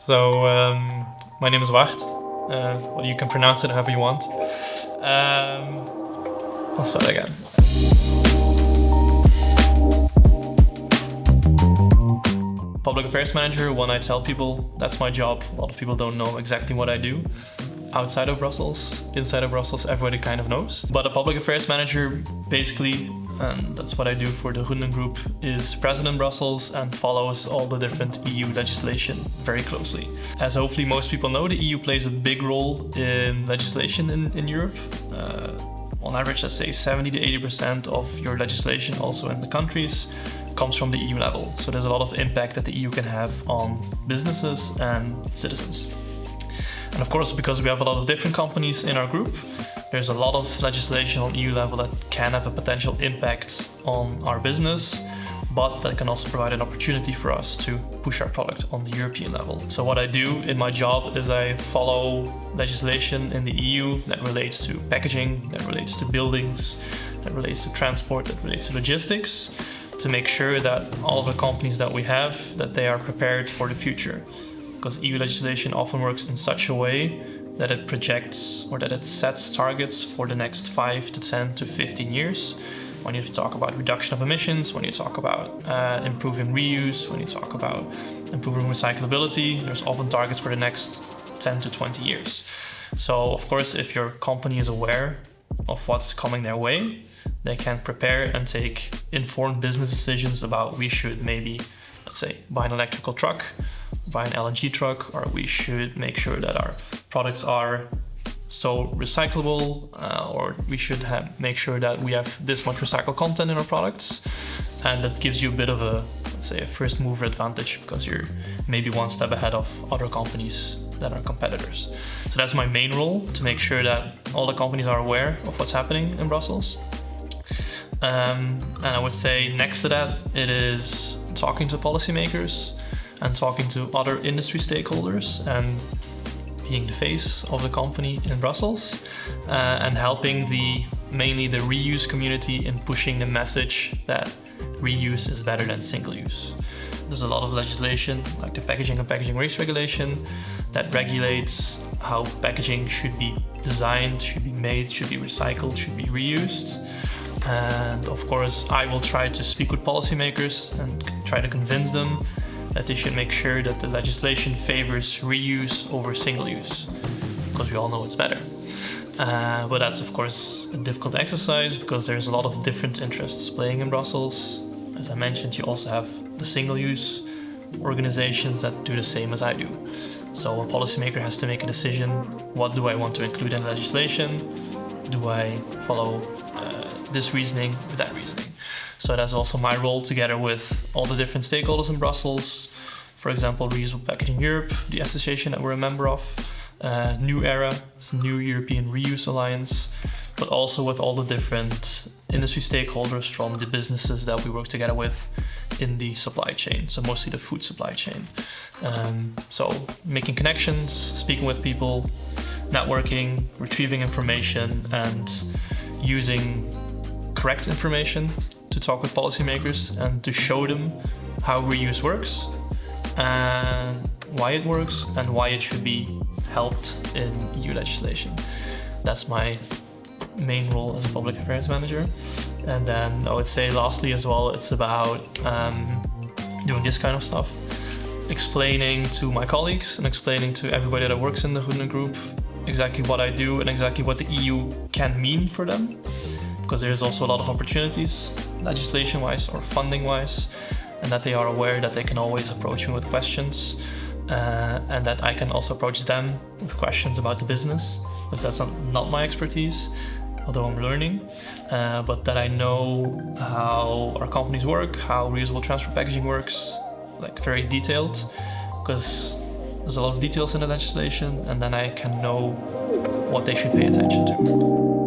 My name is Wacht. Well, you can pronounce it however you want. I'll start again. Public affairs manager, when I tell people that's my job, a lot of people don't know exactly what I do. Outside of Brussels, inside of Brussels, everybody kind of knows. But a public affairs manager, basically, and that's what I do for the Runden Group, is present in Brussels and follows all the different EU legislation very closely. As hopefully most people know, the EU plays a big role in legislation in Europe. On average, let's say 70 to 80% of your legislation also in the countries comes from the EU level. So there's a lot of impact that the EU can have on businesses and citizens. And of course, because we have a lot of different companies in our group, there's a lot of legislation on EU level that can have a potential impact on our business, but that can also provide an opportunity for us to push our product on the European level. So what I do in my job is I follow legislation in the EU that relates to packaging, that relates to buildings, that relates to transport, that relates to logistics, to make sure that all the companies that we have, that they are prepared for the future. Because EU legislation often works in such a way that it projects or that it sets targets for the next 5 to 10 to 15 years. When you talk about reduction of emissions, when you talk about improving reuse, when you talk about improving recyclability, there's often targets for the next 10 to 20 years. So of course, if your company is aware of what's coming their way, they can prepare and take informed business decisions about we should maybe, let's say, buy an electrical truck, buy an LNG truck, or we should make sure that our products are so recyclable, or we should make sure that we have this much recycled content in our products. And that gives you a bit of a, let's say, a first mover advantage because you're maybe one step ahead of other companies that are competitors. So that's my main role, to make sure that all the companies are aware of what's happening in Brussels. And I would say next to that, it is talking to policymakers and talking to other industry stakeholders and being the face of the company in Brussels and helping mainly the reuse community in pushing the message that reuse is better than single use. There's a lot of legislation like the packaging and packaging waste regulation that regulates how packaging should be designed, should be made, should be recycled, should be reused. And of course, I will try to speak with policymakers and try to convince them that they should make sure that the legislation favors reuse over single use, because we all know it's better. But that's of course a difficult exercise because there's a lot of different interests playing in Brussels. As I mentioned, you also have the single-use organizations that do the same as I do. So a policymaker has to make a decision: what do I want to include in legislation? Do I follow this reasoning with that reasoning? So that's also my role, together with all the different stakeholders in Brussels. For example, Reusable Packaging Europe, the association that we're a member of, New Era, New European Reuse Alliance, but also with all the different industry stakeholders from the businesses that we work together with in the supply chain, so mostly the food supply chain. So making connections, speaking with people, networking, retrieving information, and using correct information to talk with policymakers and to show them how reuse works and why it works and why it should be helped in EU legislation. That's my main role as a public affairs manager. And then I would say lastly as well, it's about doing this kind of stuff, explaining to my colleagues and explaining to everybody that works in the Runden Group exactly what I do and exactly what the EU can mean for them. Because there's also a lot of opportunities, legislation-wise or funding-wise, and that they are aware that they can always approach me with questions, and that I can also approach them with questions about the business, because that's not my expertise, although I'm learning, but that I know how our companies work, how reusable transport packaging works, like very detailed, because there's a lot of details in the legislation, and then I can know what they should pay attention to.